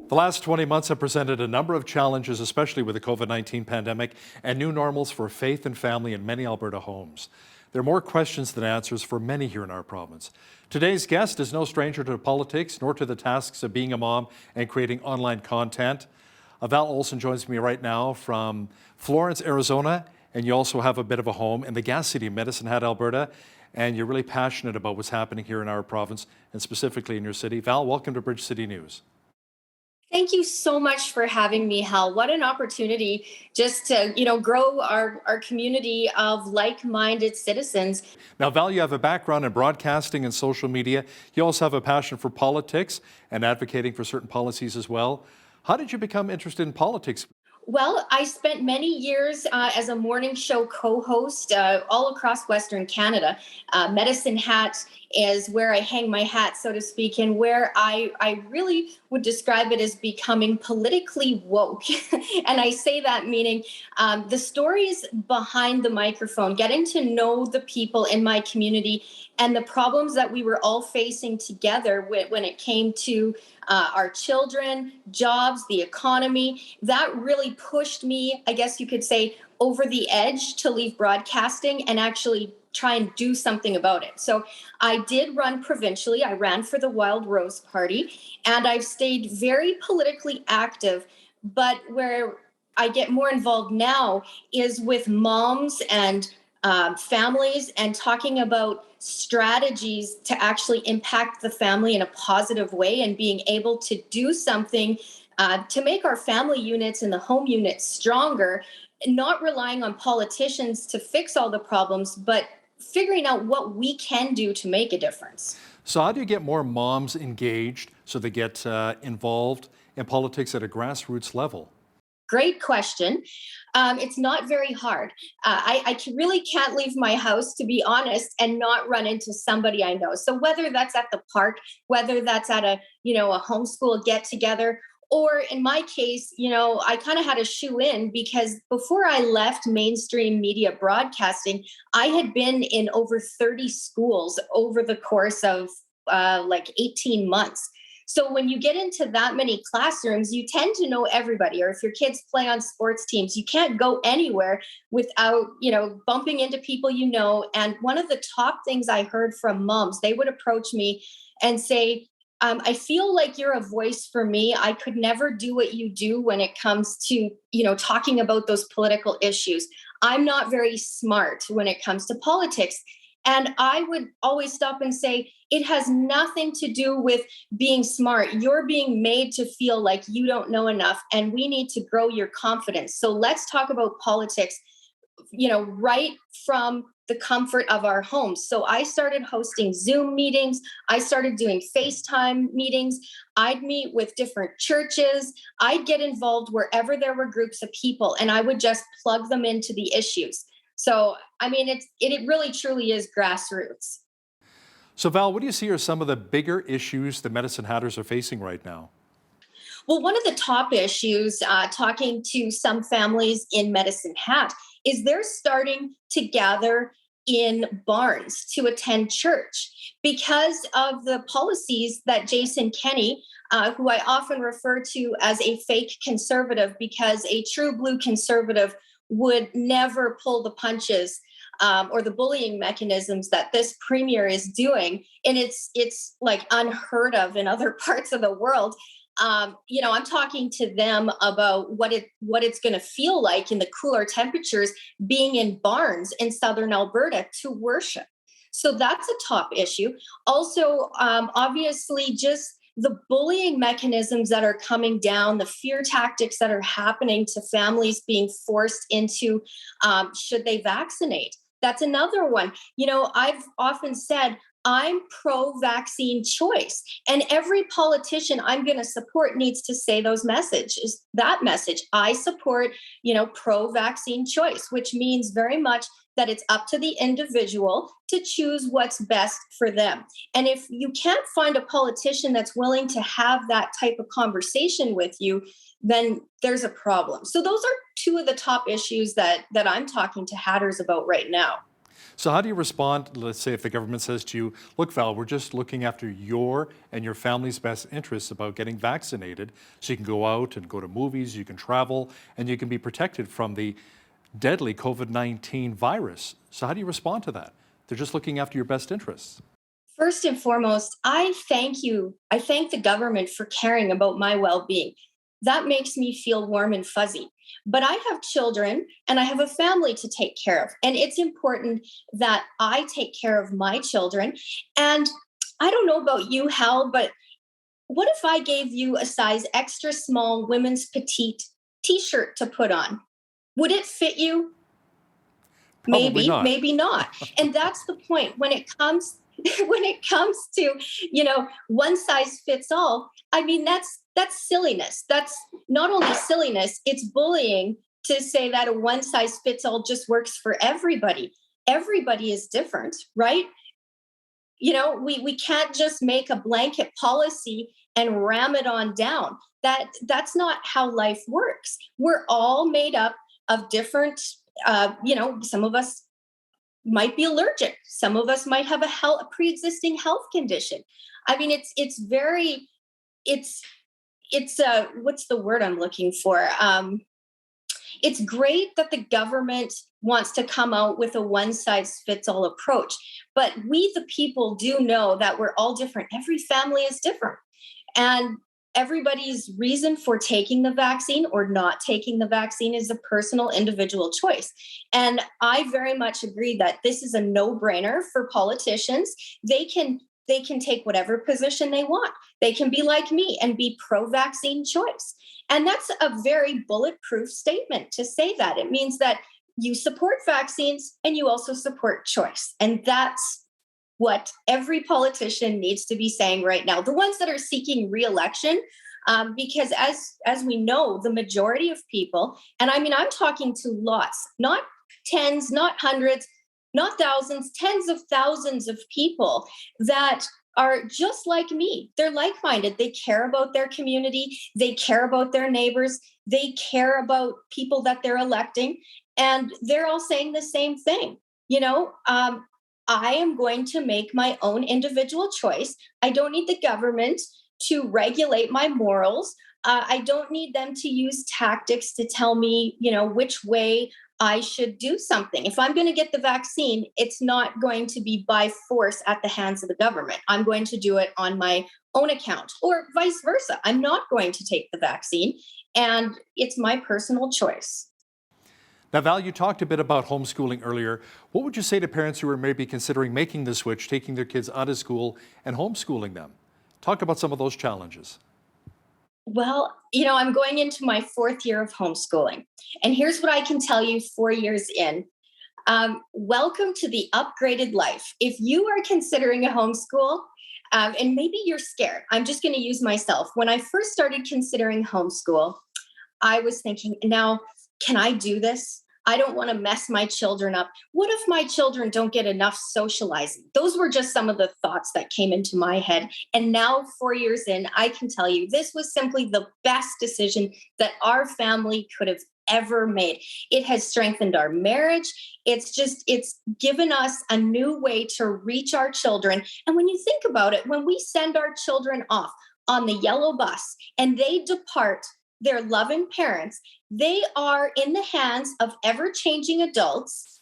The last 20 months have presented a number of challenges, especially with the COVID-19 pandemic and new normals for faith and family in many Alberta homes. There are more questions than answers for many here in our province. Today's guest is no stranger to politics, nor to the tasks of being a mom and creating online content. Val Olson joins me right now from Florence, Arizona, and you also have a bit of a home in the gas city of Medicine Hat, Alberta, and you're really passionate about what's happening here in our province and specifically in your city. Val, welcome to Bridge City News. Thank you so much for having me, Hal. What an opportunity just to, grow our community of like-minded citizens. Now, Val, you have a background in broadcasting and social media. You also have a passion for politics and advocating for certain policies as well. How did you become interested in politics? Well, I spent many years as a morning show co-host all across Western Canada. Medicine Hat is where I hang my hat, so to speak, and where I really would describe it as becoming politically woke. And I say that meaning the stories behind the microphone, getting to know the people in my community and the problems that we were all facing together when it came to our children, jobs, the economy. That really pushed me, I guess you could say, over the edge to leave broadcasting and actually try and do something about it. So I did run provincially. I ran for the Wild Rose Party, and I've stayed very politically active. But where I get more involved now is with moms and families and talking about strategies to actually impact the family in a positive way and being able to do something to make our family units and the home units stronger, not relying on politicians to fix all the problems, but figuring out what we can do to make a difference. So how do you get more moms engaged so they get involved in politics at a grassroots level? Great question. It's not very hard. Really can't leave my house, to be honest, and not run into somebody I know. So whether that's at the park, whether that's at a homeschool get together, or in my case, I kind of had a shoe in because before I left mainstream media broadcasting, I had been in over 30 schools over the course of like 18 months. So when you get into that many classrooms, you tend to know everybody. Or if your kids play on sports teams, you can't go anywhere without, bumping into people you know. And one of the top things I heard from moms, they would approach me and say, I feel like you're a voice for me. I could never do what you do when it comes to, talking about those political issues. I'm not very smart when it comes to politics. And I would always stop and say, it has nothing to do with being smart. You're being made to feel like you don't know enough, and we need to grow your confidence. So let's talk about politics, right from the comfort of our homes. So I started hosting Zoom meetings. I started doing FaceTime meetings. I'd meet with different churches. I'd get involved wherever there were groups of people, and I would just plug them into the issues. So, it really truly is grassroots. So Val, what do you see are some of the bigger issues the Medicine Hatters are facing right now? Well, one of the top issues, talking to some families in Medicine Hat, is they're starting to gather in barns to attend church because of the policies that Jason Kenney, who I often refer to as a fake conservative, because a true blue conservative would never pull the punches or the bullying mechanisms that this premier is doing. And it's like unheard of in other parts of the world. I'm talking to them about what it's going to feel like in the cooler temperatures being in barns in southern Alberta to worship. So that's a top issue. Also, obviously, just the bullying mechanisms that are coming down, the fear tactics that are happening to families being forced into should they vaccinate. That's another one. I've often said, I'm pro-vaccine choice. And every politician I'm going to support needs to say that message. I support, pro-vaccine choice, which means very much that it's up to the individual to choose what's best for them. And if you can't find a politician that's willing to have that type of conversation with you, then there's a problem. So those are two of the top issues that I'm talking to Hatters about right now. So how do you respond, let's say, if the government says to you, look, Val, we're just looking after your and your family's best interests about getting vaccinated so you can go out and go to movies, you can travel, and you can be protected from the deadly COVID-19 virus. So how do you respond to that? They're just looking after your best interests. First and foremost, I thank you. I thank the government for caring about my well being. That makes me feel warm and fuzzy. But I have children and I have a family to take care of. And it's important that I take care of my children. And I don't know about you, Hal, but what if I gave you a size extra small women's petite t shirt to put on? Would it fit you? Probably Maybe, not. maybe not. And that's the point when it comes when it comes to, one size fits all. I mean, that's silliness. That's not only silliness, it's bullying to say that a one size fits all just works for everybody. Everybody is different, right? We can't just make a blanket policy and ram it on down. That's not how life works. We're all made up of different, some of us might be allergic. Some of us might have a pre-existing health condition. I mean, it's what's the word I'm looking for? It's great that the government wants to come out with a one size fits all approach, but we, the people, do know that we're all different. Every family is different. And everybody's reason for taking the vaccine or not taking the vaccine is a personal individual choice. And I very much agree that this is a no-brainer for politicians. They can take whatever position they want. They can be like me and be pro-vaccine choice. And that's a very bulletproof statement to say that. It means that you support vaccines and you also support choice. And that's what every politician needs to be saying right now. The ones that are seeking re-election, because as we know, the majority of people, and I mean, I'm talking to lots, not tens, not hundreds, not thousands, tens of thousands of people that are just like me. They're like-minded. They care about their community. They care about their neighbors. They care about people that they're electing. And they're all saying the same thing. I am going to make my own individual choice. I don't need the government to regulate my morals. I don't need them to use tactics to tell me, which way I should do something. If I'm going to get the vaccine, it's not going to be by force at the hands of the government. I'm going to do it on my own account, or vice versa. I'm not going to take the vaccine, and it's my personal choice. Now, Val, you talked a bit about homeschooling earlier. What would you say to parents who are maybe considering making the switch, taking their kids out of school and homeschooling them? Talk about some of those challenges. Well, I'm going into my fourth year of homeschooling. And here's what I can tell you 4 years in. Welcome to the upgraded life. If you are considering a homeschool, and maybe you're scared, I'm just going to use myself. When I first started considering homeschool, I was thinking, now, can I do this? I don't want to mess my children up. What if my children don't get enough socializing? Those were just some of the thoughts that came into my head. And now, 4 years in, I can tell you this was simply the best decision that our family could have ever made. It has strengthened our marriage. It's given us a new way to reach our children. And when you think about it, when we send our children off on the yellow bus and they depart their loving parents, they are in the hands of ever-changing adults,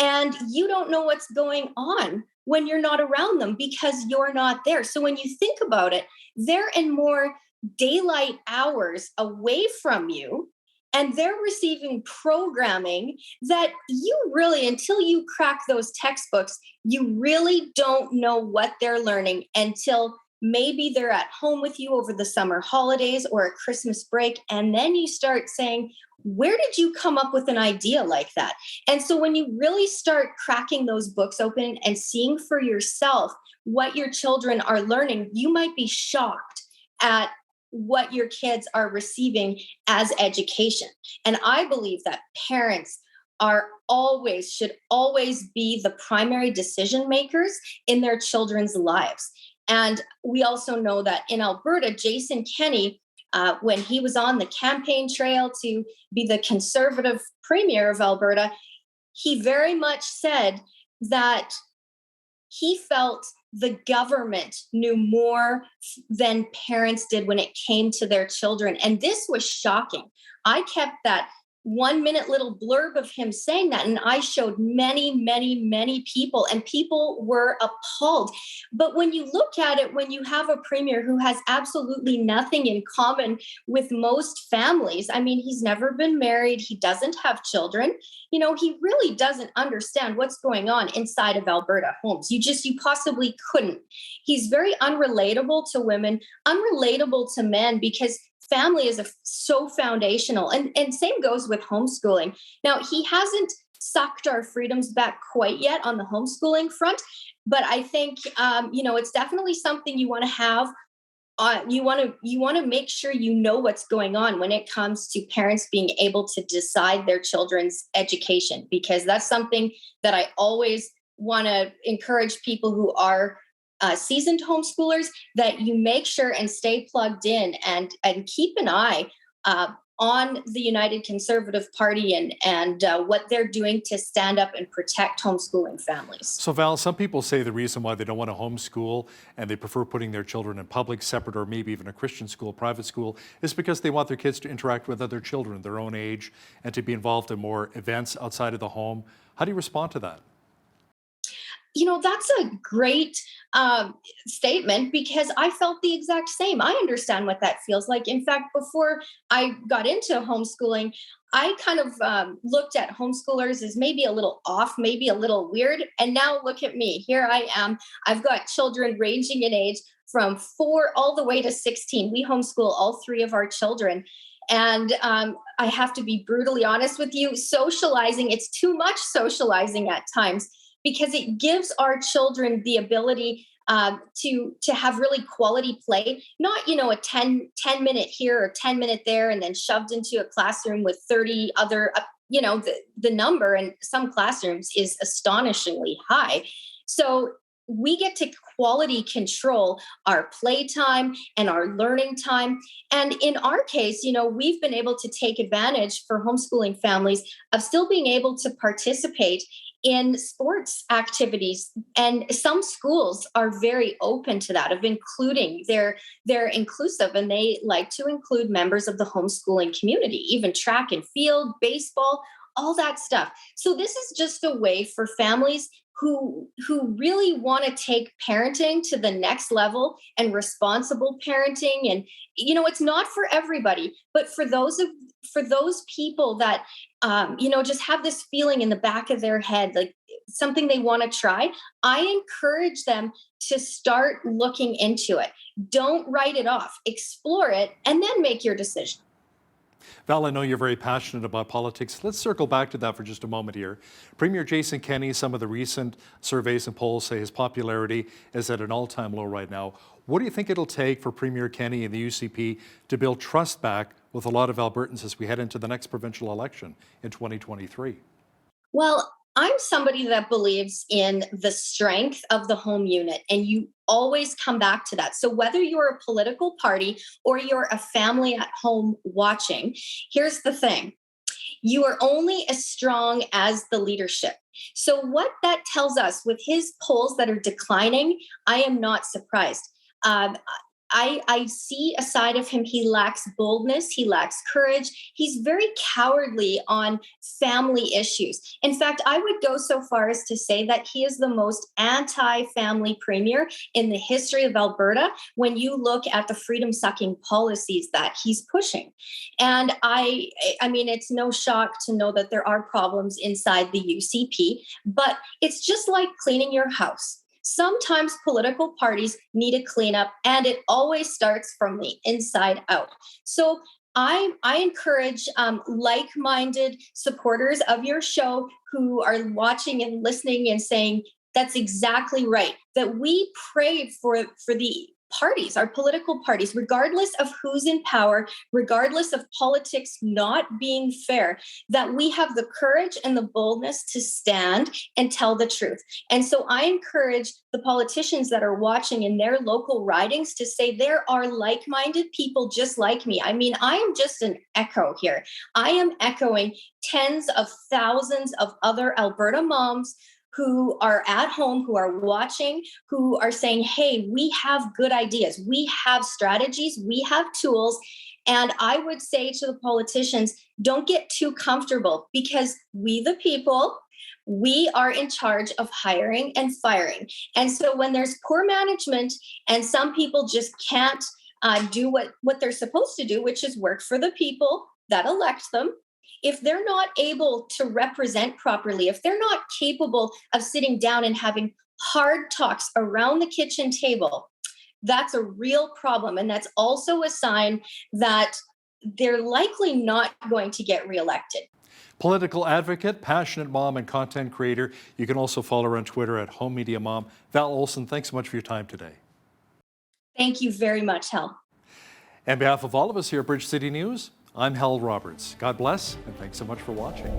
and you don't know what's going on when you're not around them because you're not there. So when you think about it, they're in more daylight hours away from you, and they're receiving programming that you really, until you crack those textbooks, you really don't know what they're learning until maybe they're at home with you over the summer holidays or a Christmas break. And then you start saying, where did you come up with an idea like that? And so when you really start cracking those books open and seeing for yourself what your children are learning, you might be shocked at what your kids are receiving as education. And I believe that parents should always be the primary decision makers in their children's lives. And we also know that in Alberta, Jason Kenney, when he was on the campaign trail to be the Conservative Premier of Alberta, he very much said that he felt the government knew more than parents did when it came to their children. And this was shocking. I kept that 1 minute little blurb of him saying that, and I showed many, many, many people, and people were appalled. But when you look at it, when you have a premier who has absolutely nothing in common with most families, I mean, he's never been married, he doesn't have children, he really doesn't understand what's going on inside of Alberta homes. You possibly couldn't. He's very unrelatable to women, unrelatable to men, because family is so foundational. And same goes with homeschooling. Now, he hasn't sucked our freedoms back quite yet on the homeschooling front, but I think it's definitely something you want to have. You want to make sure you know what's going on when it comes to parents being able to decide their children's education, because that's something that I always want to encourage people who are seasoned homeschoolers, that you make sure and stay plugged in and keep an eye on the United Conservative Party and what they're doing to stand up and protect homeschooling families. So Val, some people say the reason why they don't want to homeschool and they prefer putting their children in public, separate, or maybe even a Christian school, private school, is because they want their kids to interact with other children their own age and to be involved in more events outside of the home. How do you respond to that? That's a great statement, because I felt the exact same. I understand what that feels like. In fact, before I got into homeschooling, I kind of looked at homeschoolers as maybe a little off, maybe a little weird. And now look at me. Here I am. I've got children ranging in age from 4 all the way to 16. We homeschool all 3 of our children. And I have to be brutally honest with you, socializing, it's too much socializing at times, because it gives our children the ability to have really quality play, not, a 10 minute here or 10-minute there, and then shoved into a classroom with 30 other, the number in some classrooms is astonishingly high. So we get to quality control our playtime and our learning time. And in our case, we've been able to take advantage for homeschooling families of still being able to participate in sports activities. And some schools are very open to that, of including, they're inclusive, and they like to include members of the homeschooling community, even track and field, baseball, all that stuff. So this is just a way for families who really want to take parenting to the next level, and responsible parenting. And it's not for everybody, but for those people that just have this feeling in the back of their head, like something they want to try, I encourage them to start looking into it. Don't write it off. Explore it and then make your decision. Val, I know you're very passionate about politics. Let's circle back to that for just a moment here. Premier Jason Kenney, some of the recent surveys and polls say his popularity is at an all-time low right now. What do you think it'll take for Premier Kenney and the UCP to build trust back with a lot of Albertans as we head into the next provincial election in 2023? Well, I'm somebody that believes in the strength of the home unit, and you always come back to that. So whether you're a political party or you're a family at home watching, here's the thing. You are only as strong as the leadership. So what that tells us with his polls that are declining, I am not surprised. I see a side of him. He lacks boldness. He lacks courage. He's very cowardly on family issues. In fact, I would go so far as to say that he is the most anti-family premier in the history of Alberta when you look at the freedom-sucking policies that he's pushing. And I mean, it's no shock to know that there are problems inside the UCP, but it's just like cleaning your house. Sometimes political parties need a cleanup, and it always starts from the inside out. So I encourage like-minded supporters of your show who are watching and listening and saying, that's exactly right, that we pray for the parties, our political parties, regardless of who's in power, regardless of politics not being fair, that we have the courage and the boldness to stand and tell the truth. And so I encourage the politicians that are watching in their local ridings to say there are like-minded people just like me. I mean, I am just an echo here. I am echoing tens of thousands of other Alberta moms who are at home, who are watching, who are saying, hey, we have good ideas, we have strategies, we have tools. And I would say to the politicians, don't get too comfortable, because we, the people, we are in charge of hiring and firing. And so when there's poor management and some people just can't do what they're supposed to do, which is work for the people that elect them, if they're not able to represent properly, if they're not capable of sitting down and having hard talks around the kitchen table, that's a real problem. And that's also a sign that they're likely not going to get reelected. Political advocate, passionate mom, and content creator. You can also follow her on Twitter at Home Media Mom. Val Olson, thanks so much for your time today. Thank you very much, Hal. On behalf of all of us here at Bridge City News, I'm Hal Roberts. God bless, and thanks so much for watching.